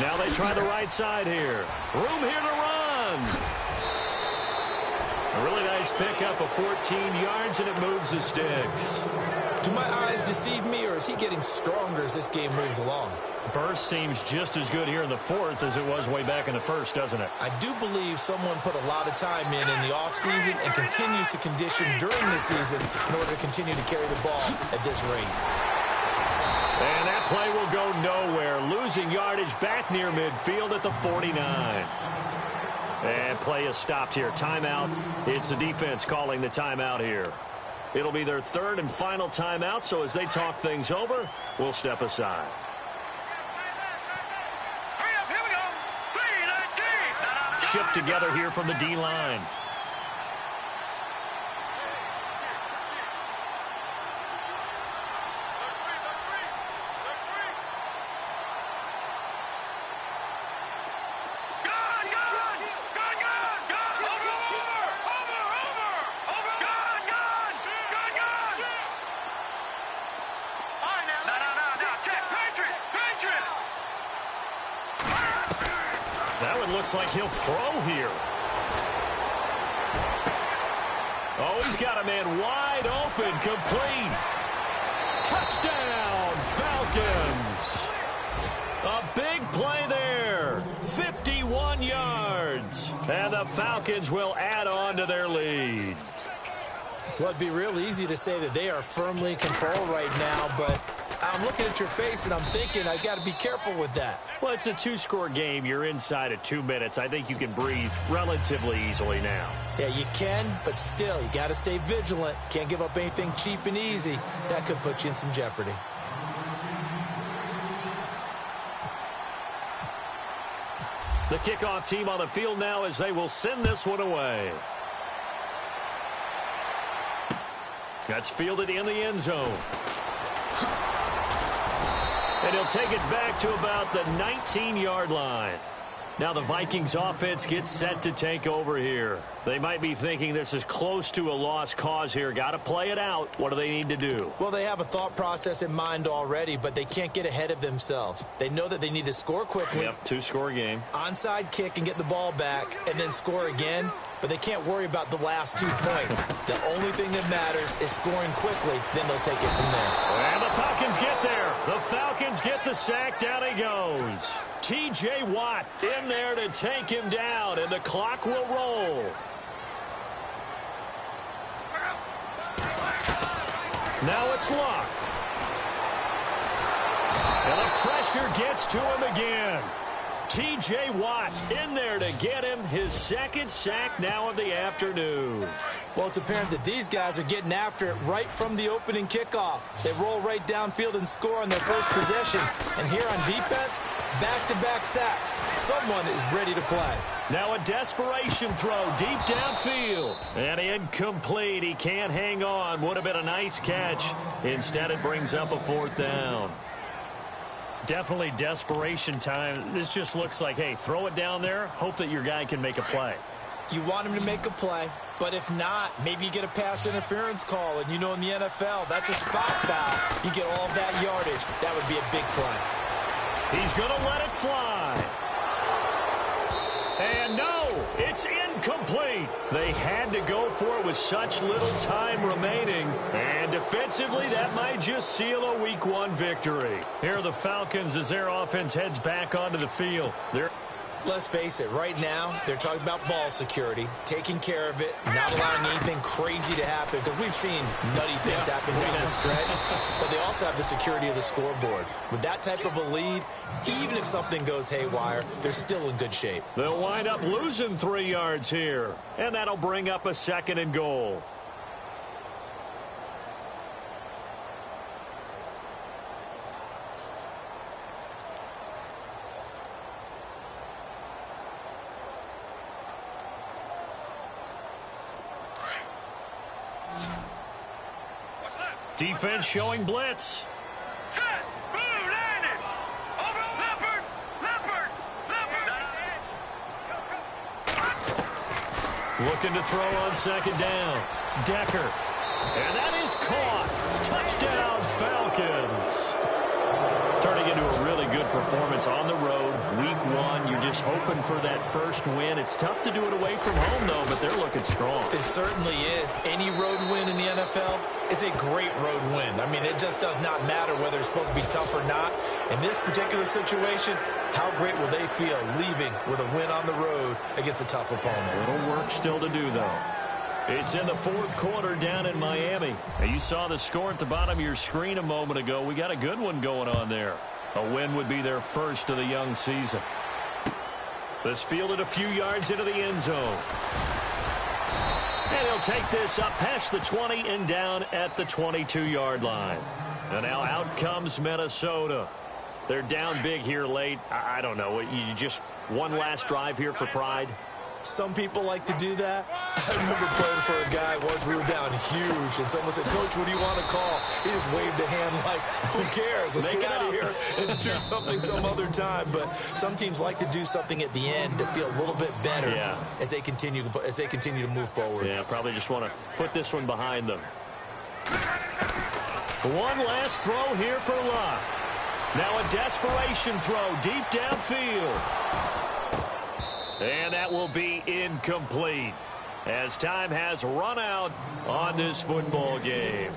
Now they try the right side here. Room here to run. A really nice pickup of 14 yards, and it moves the sticks. Do my eyes deceive me, or is he getting stronger as this game moves along? Burst seems just as good here in the 4th as it was way back in the 1st, doesn't it? I do believe someone put a lot of time in the offseason and continues to condition during the season in order to continue to carry the ball at this rate. And that play will go nowhere. Losing yardage back near midfield at the 49. And play is stopped here. Timeout. It's the defense calling the timeout here. It'll be their 3rd and final timeout, so as they talk things over, we'll step aside. Shift together here from the D-line. Looks like he'll throw here. Oh, he's got a man wide open, complete. Touchdown, Falcons. A big play there. 51 yards. And the Falcons will add on to their lead. Well, it'd be real easy to say that they are firmly in control right now, but I'm looking at your face and I'm thinking I've got to be careful with that. Well, it's a 2-score game. You're inside of 2 minutes. I think you can breathe relatively easily now. Yeah, you can, but still, you got to stay vigilant. Can't give up anything cheap and easy. That could put you in some jeopardy. The kickoff team on the field now as they will send this one away. That's fielded in the end zone. And he'll take it back to about the 19-yard line. Now the Vikings offense gets set to take over here. They might be thinking this is close to a lost cause here. Got to play it out. What do they need to do? Well, they have a thought process in mind already, but they can't get ahead of themselves. They know that they need to score quickly. Yep, two-score game. Onside kick and get the ball back and then score again. But they can't worry about the last 2 points. The only thing that matters is scoring quickly. Then they'll take it from there. And the Falcons get there. The Falcons get the sack. Down he goes. T.J. Watt in there to take him down, and the clock will roll. Now it's Luck. And the pressure gets to him again. T.J. Watt in there to get him his second sack now of the afternoon. Well, it's apparent that these guys are getting after it right from the opening kickoff. They roll right downfield and score on their first possession. And here on defense, back-to-back sacks. Someone is ready to play. Now a desperation throw deep downfield. And incomplete. He can't hang on. Would have been a nice catch. Instead, it brings up a 4th down. Definitely desperation time. This just looks like, hey, throw it down there. Hope that your guy can make a play. You want him to make a play, but if not, maybe you get a pass interference call. And you know in the NFL, that's a spot foul. You get all of that yardage. That would be a big play. He's going to let it fly. And no, it's incomplete. They had to go for it with such little time remaining. And defensively, that might just seal a Week 1 victory. Here are the Falcons as their offense heads back onto the field. Let's face it, right now, they're talking about ball security, taking care of it, not allowing anything crazy to happen, because we've seen nutty things happen down the stretch, but they also have the security of the scoreboard. With that type of a lead, even if something goes haywire, they're still in good shape. They'll wind up losing 3 yards here, and that'll bring up a 2nd and goal. Defense showing blitz. Set. Blue landed. Over. Leopard. Leopard. Leopard. Looking to throw on 2nd down. Decker. And that is caught. Touchdown, Falcons. Turning into a really good performance on the road. Week 1, you're just hoping for that first win. It's tough to do it away from home, though, but they're looking strong. It certainly is. Any road win in the NFL is a great road win. I mean, it just does not matter whether it's supposed to be tough or not. In this particular situation, how great will they feel leaving with a win on the road against a tough opponent? A little work still to do, though. It's in the 4th quarter down in Miami. And you saw the score at the bottom of your screen a moment ago. We got a good one going on there. A win would be their first of the young season. This fielded a few yards into the end zone. And he'll take this up past the 20 and down at the 22-yard line. And now out comes Minnesota. They're down big here late. I don't know. You just one last drive here for pride. Some people like to do that. I remember playing for a guy once. We were down huge, and someone said, "Coach, what do you want to call?" He just waved a hand like, "Who cares? Let's get out of here and do something some other time." But some teams like to do something at the end to feel a little bit better as they continue to move forward. Yeah, probably just want to put this one behind them. One last throw here for Luck. Now a desperation throw deep downfield. And that will be incomplete as time has run out on this football game.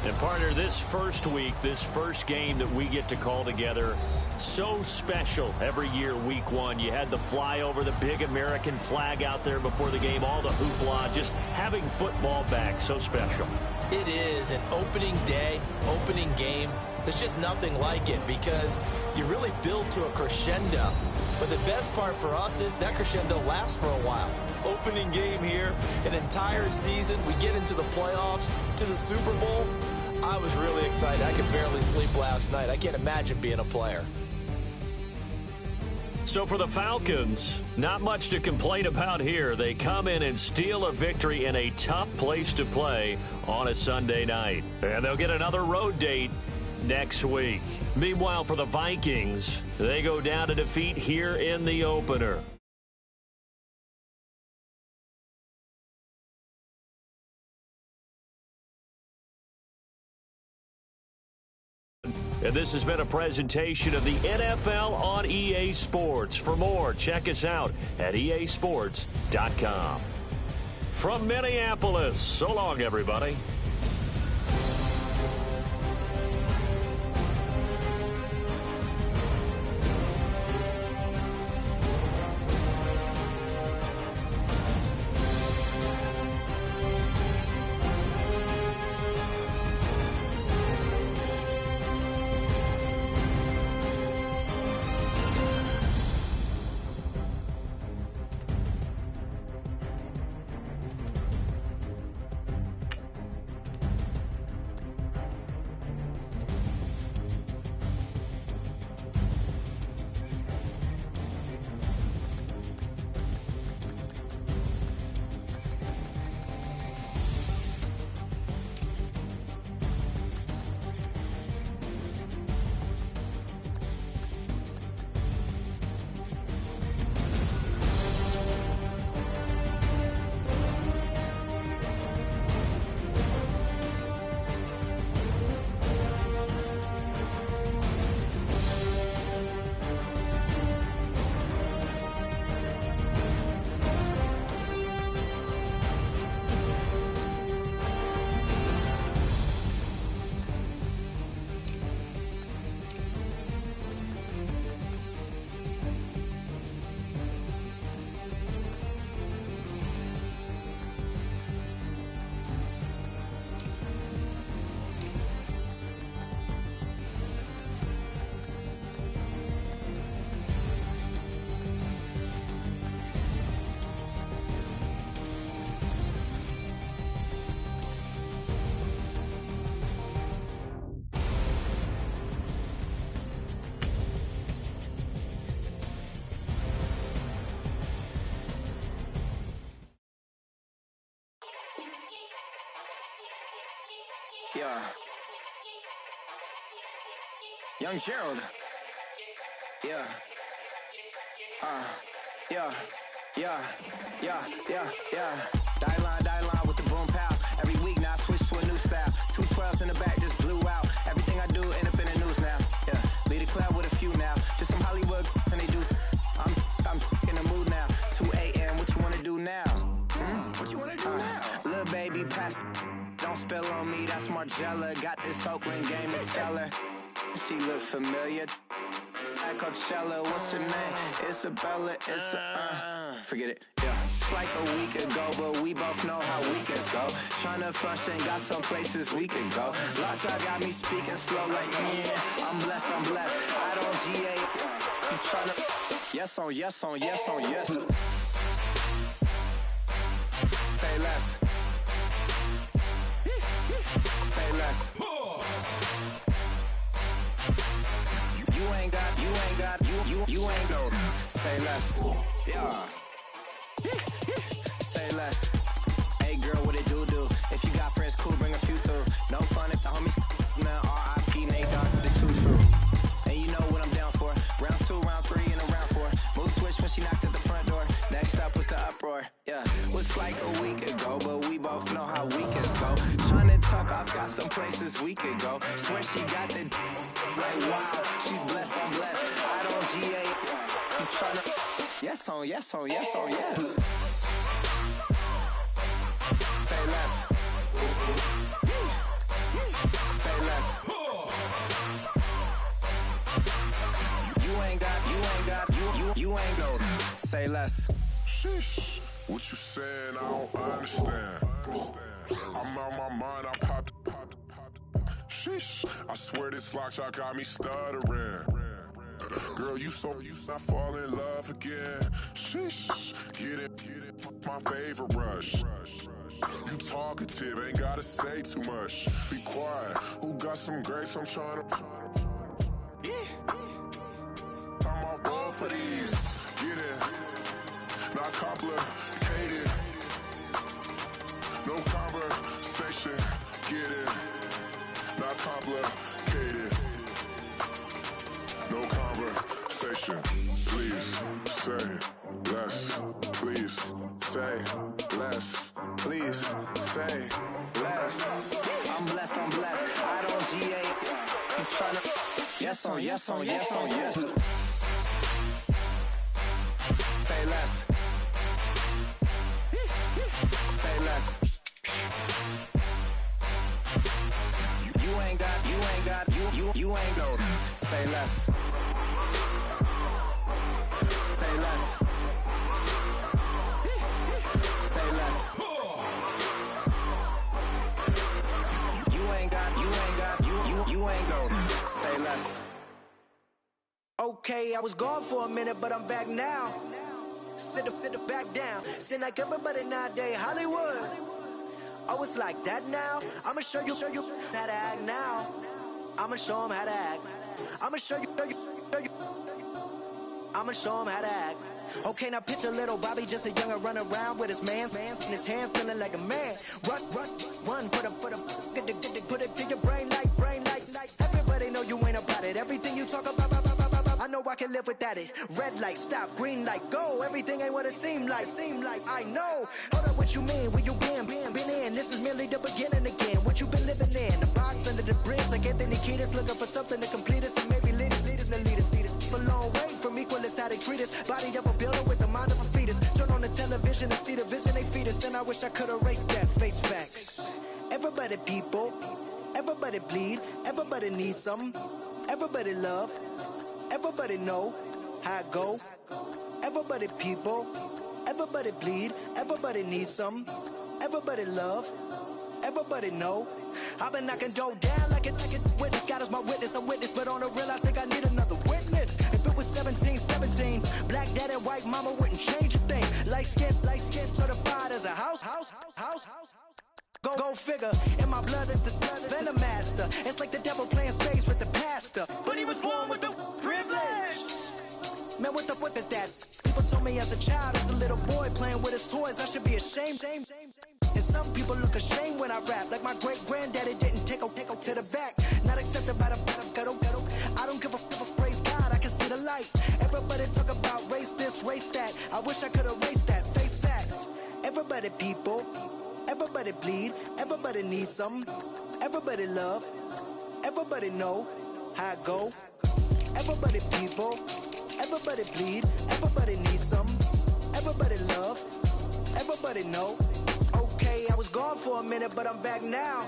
And partner, this first week, this first game that we get to call together, so special every year, Week 1. You had the flyover, the big American flag out there before the game, all the hoopla, just having football back, so special. It is an opening day, opening game. There's just nothing like it because you really build to a crescendo. But the best part for us is that crescendo lasts for a while. Opening game here, an entire season. We get into the playoffs, to the Super Bowl. I was really excited. I could barely sleep last night. I can't imagine being a player. So for the Falcons, not much to complain about here. They come in and steal a victory in a tough place to play on a Sunday night. And they'll get another road date next week. Meanwhile, for the Vikings, they go down to defeat here in the opener. And this has been a presentation of the NFL on EA Sports. For more, check us out at easports.com. From Minneapolis, so long, everybody. Yeah. Young Gerald. Yeah. Yeah. Die line with the boom pow. Every week now I switch to a new style. 212s in the back just blew out. Everything I do end up in the news now. Yeah. Lead a club with a few now. Just some Hollywood and they do. I'm in the mood now. 2 a.m. What you wanna do now? What you wanna do now? Little baby pass. Don't spill on me, that's Margella. Got this Oakland game to tell her. She look familiar. At Coachella, what's her name? Isabella, forget it, yeah. It's like a week ago, but we both know how weekends go. Tryna function, got some places we could go. Lot y'all got me speaking slow like, I'm blessed. I don't GA. You tryna, yes on yes. Say less. You ain't no. Say less. Yeah. Say less. Hey girl, what it do? If you got friends, cool, bring a few through. No fun if the homies now R.I.P. Nate Dogg, it's too true. And you know what I'm down for. Round 2, round 3, and a round 4. Mood switch when she knocked at the front door. Next up was the uproar. Yeah, was like a week ago, but we both know how weekends go. Tryna tuck off, got some places we could go. Swear she got the like wow, she's blessed, I'm blessed. I don't GA. You tryna yes on yes. Say less. Say less. You ain't no. Say less. Sheesh. What you saying? I don't understand. I'm out my mind. I popped. Sheesh. I swear this lock shot got me stuttering. Girl, you I fall in love again. Sheesh. Get it. My favorite rush. You talkative, ain't gotta say too much. Be quiet. Who got some grapes? I'm trying to. I'm off both of these. complicated. No conversation, get it. Not complicated. No conversation. Please say less. Please say less. Please say less. I'm blessed, I'm blessed. I don't GA. I'm tryna. Yes on, yes on, yes on, yes. Say less. Say less. You ain't got, you ain't got, you ain't got. Say less. Say less. Say less. You ain't got, you ain't got, you ain't got. Say less. Okay, I was gone for a minute, but I'm back now. Sit back down. Seem like everybody nowadays, Hollywood. Oh, it's like that now? I'ma show you how to act now. I'ma show them how to act. I'ma show you. I'ma show them how to act. Okay, now picture little Bobby, just a younger run around with his man's in his hand, feeling like a man. Run for the put it to your brain like. Everybody know you ain't about it. Everything you talk about, I know I can live without it. Red light, stop, green light, go. Everything ain't what it seemed like. I know. Hold up, what you mean? Where you been in? This is merely the beginning again. What you been living in? The box under the bridge, like Anthony Kiedis, looking for something to complete us and maybe lead us. A long way from equal is how they treat us. Body of a builder with the mind of a fetus. Turn on the television and see the vision they feed us. And I wish I could erase that. Face facts. Everybody people, everybody bleed, everybody needs some, everybody love, everybody know how it go. Everybody people, everybody bleed, everybody needs some, everybody love, everybody know. I've been knocking dough down like it witness. God is my witness, I'm witness, but on the real I think I need another witness. If it was 17, black dad and white mama wouldn't change a thing. Light skin certified as a house. Go figure, in my blood is the venom master. It's like the devil playing spades with the pastor. But he was born with the privilege. Man, what the fuck is that? People told me as a child, as a little boy playing with his toys, I should be ashamed. And some people look ashamed when I rap, like my great granddaddy didn't take a to the back. Not accepted by the ghetto. I don't give a praise God, I can see the light. Everybody talk about race this, race that. I wish I could erase that. Face facts. Everybody people, everybody bleed, everybody needs some, everybody love, everybody know how it go. Everybody people, everybody bleed, everybody needs some, everybody love, everybody know. Okay, I was gone for a minute, but I'm back now.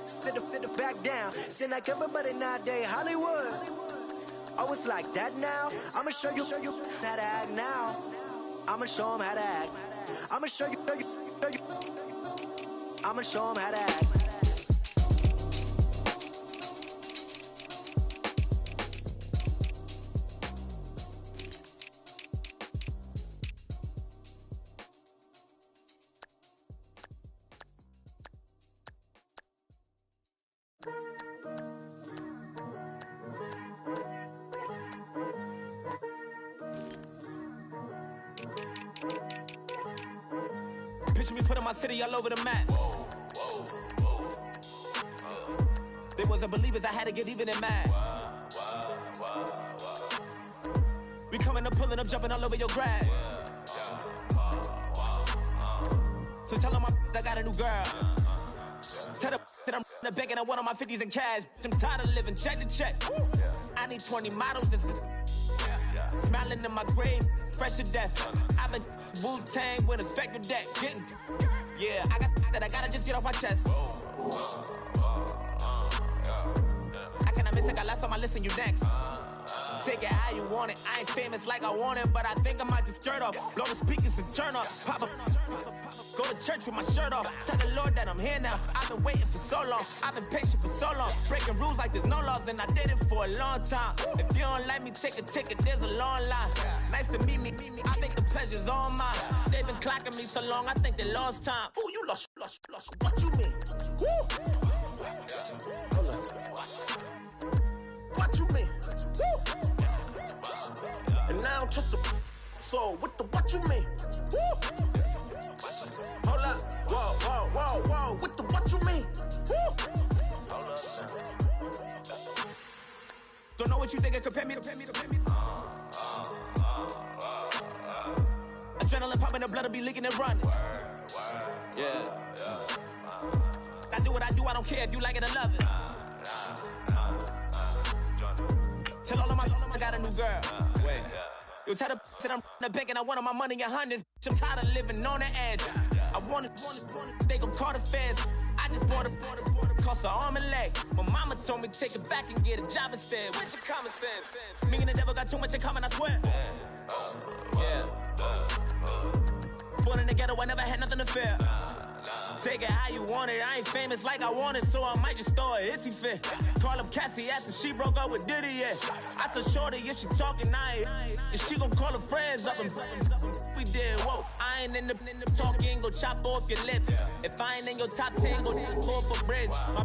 Sit back down. Seem like everybody nowadays, Hollywood. Oh, it's like that now? I'ma show you how to act now. I'ma show them how to act. I'ma show you. I'ma show them how to act. Picture me putting my city all over the map. They wasn't believers, I had to get even and mad. We coming up, pulling up, jumping all over your grass. So tell them I got a new girl. Tell them that I'm begging, I want on my 50s in cash. I'm tired of living check to check. I need 20 models, this is smiling in my grave, fresh to death. I've been Wu-Tang with a spectre deck. Yeah, I gotta just get off my chest. I cannot miss it, got last on my list and you next. Take it how you want it. I ain't famous like I want it, but I think I might just skirt off. Blow the speakers and turn up. Pop up. Go to church with my shirt off. Tell the Lord that I'm here now. I've been waiting for so long. I've been patient for so long. Breaking rules like there's no laws, and I did it for a long time. If you don't like me, take a ticket. There's a long line. Nice to meet me. I think the pleasure's all mine. They've been clocking me so long, I think they lost time. Ooh, you lost. What you mean? Woo! Hold on. What you mean? Woo! And now I don't trust them. So what you mean? Woo! Hold up, whoa, what you mean? Woo! Hold up. Don't know what you think it compare me to. Adrenaline popping, the blood will be leaking and running. Yeah. I do what I do, I don't care if you like it or love it. Tell all of my I got a new girl. Wait. You tell the that I'm the bank and I want all my money in hundreds. I'm tired of living on the edge. I want it, they gon' call the feds. I just bought it, cost an arm and leg. My mama told me take it back and get a job instead. Where's your common sense? Me and the devil got too much in common, I swear. Yeah. Born in the ghetto, I never had nothing to fear. Take it how you want it, I ain't famous like I want it, so I might just throw it if he fit. Call up Cassie after she broke up with Diddy, yeah. I told Shorty if she talking, and she gon' call her friends up and we did, whoa. I ain't in the talking, go chop off your lips. If I ain't in your top 10, go pull up a bridge. My